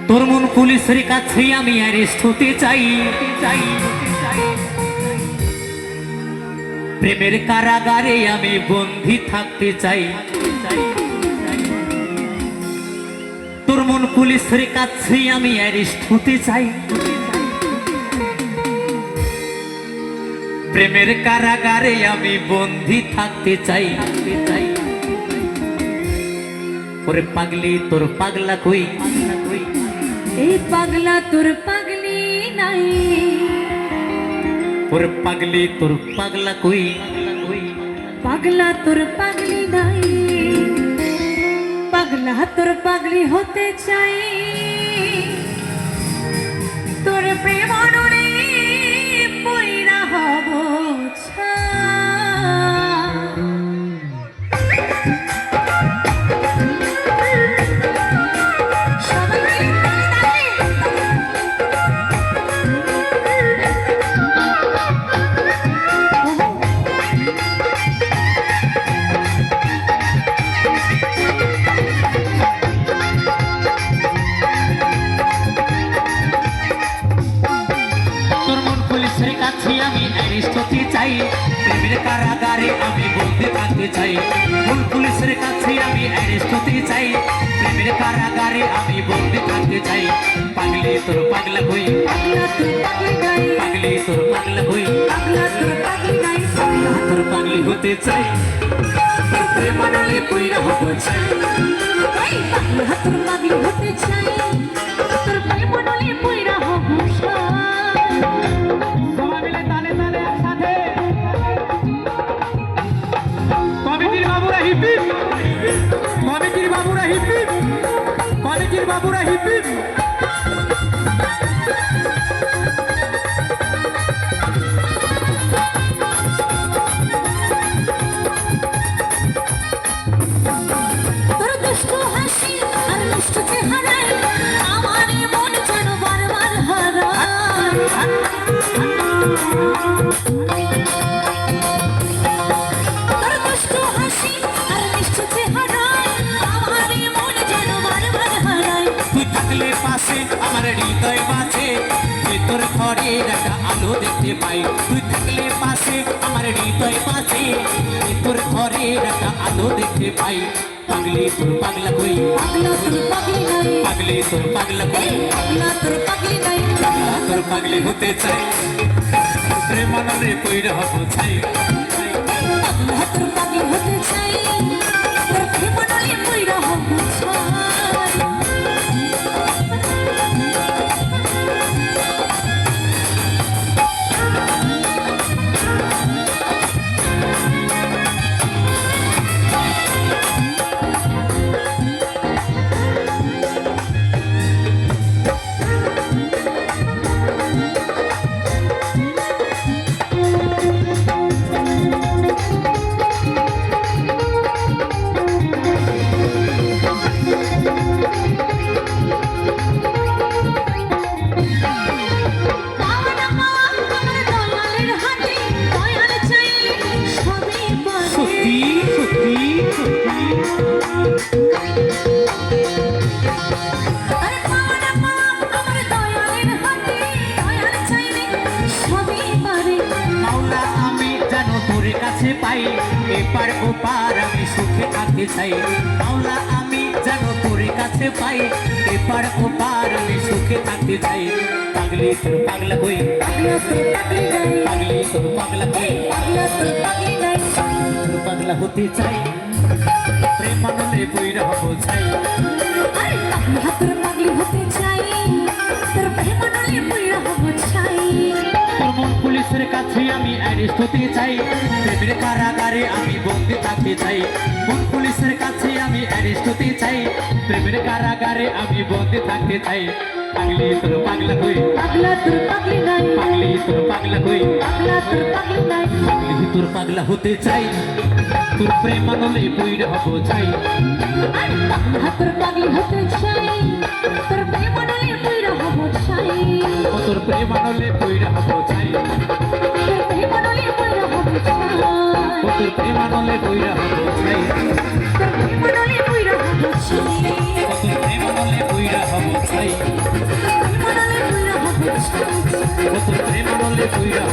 তোর মন পুলিশের কাছে আমি অ্যারেস্ট হতে চাই, প্রেমের কারাগারে আমি বন্দী থাকতে চাই। তোর মন পুলিশের কাছে আমি অ্যারেস্ট হতে চাই, প্রেমের কারাগারে আমি বন্দী থাকতে চাই। ওরে পাগলি তোর পাগলা কই, এই পাগলা তোর পাগলি নাই। ওরে পাগলি তোর পাগলা কই, পাগলা তোর পাগলি নাই। পাগলা তোর পাগলি হতে চাই, তোর প্রেম অনুরে পয়রা হব আমি অ্যারেস্ট হতে চাই, প্রেমের কারাগারে আমি বন্দী থাকতে চাই। মন পুলিশের কাছে আমি অ্যারেস্ট হতে চাই, প্রেমের কারাগারে আমি বন্দী থাকতে চাই। পাগলি তোর পাগলা কই, পাগলা তোর পাগলি নাই। পাগলি তোর পাগলা কই, পাগলা তোর পাগলি নাই। পাগলা তোর পাগলি হতে চাই, তোর প্রেম অনুরে পয়রা হব চাই। পাগলা তোর পাগলি হতে চাই, তোর প্রেম অনুরে পয়রা হব চাই। কমিটির বাবুরা হিপিপ, কমিটির বাবুরা হিপিপ। তোর দুষ্ট হাসি আর মিষ্ট চেহারায় আমার মন যেন বারবার হারায়। তোর দুষ্ট হাসি আর মিষ্ট চেহারায় আমার মন যেন বারবার হারায়। তুই থাকলে পাশে আমার হৃদয় বাঁচে, তোর ঘরে একটা আলো দেখতে পাই। তুই থাকলে পাশে আমার হৃদয় বাঁচে, তোর ঘরে একটা আলো দেখতে পাই। পাগলি তোর পাগলা কই, পাগলা তোর পাগলি নাই। পাগলি তোর পাগলা কই, পাগলা তোর পাগলি নাই। পাগলা তোর পাগলি হতে চাই, প্রেম অনুরে পয়রা হব চাই। পাগলা তোর পাগলি হতে চাই, তোর প্রেম অনুরে পয়রা হব চাই। পাই এপার ওপার আমি সুখে থাকতে চাই। মাওলা আমি যেন তোর কাছে পাই, এপার ওপার আমি সুখে থাকতে চাই। পাগলি তোর পাগলা কই, পাগলা তোর পাগলি নাই। পাগলি তোর পাগলা কই, পাগলা তোর পাগলি নাই। তোর পাগলা হতে চাই, প্রেম অনুরে পয়রা হব চাই। পাগলা তোর পাগলি হতে চাই, তোর প্রেম অনুরে পয়রা হব চাই। তোর মন পুলিশের কাছে আমি অ্যারেস্ট হতে চাই, প্রেমের কারাগারে আমি বন্দী থাকতে চাই। মন পুলিশের কাছে আমি অ্যারেস্ট হতে চাই, প্রেমের কারাগারে আমি বন্দী থাকতে চাই। পাগলি তোর পাগলা কই, পাগলা তোর পাগলি নাই। পাগলি তোর পাগলা কই, পাগলা তোর পাগলি নাই। পাগলি তোর পাগলা হতে চাই, তোর প্রেম অনুরে পয়রা হব চাই। পাগলা তোর পাগলি হতে চাই, তোর প্রেম অনুরে পয়রা হব চাই। তোর প্রেম অনুরে পয়রা হব চাই, তোর প্রেম অনুরে পয়রা হব চাই। তোর প্রেম অনুরে পয়রা হব চাই, তোর প্রেম অনুরে পয়রা হব চাই। তোর প্রেম অনুরে পয়রা হব চাই। ও তোর প্রেম আনলে কইরা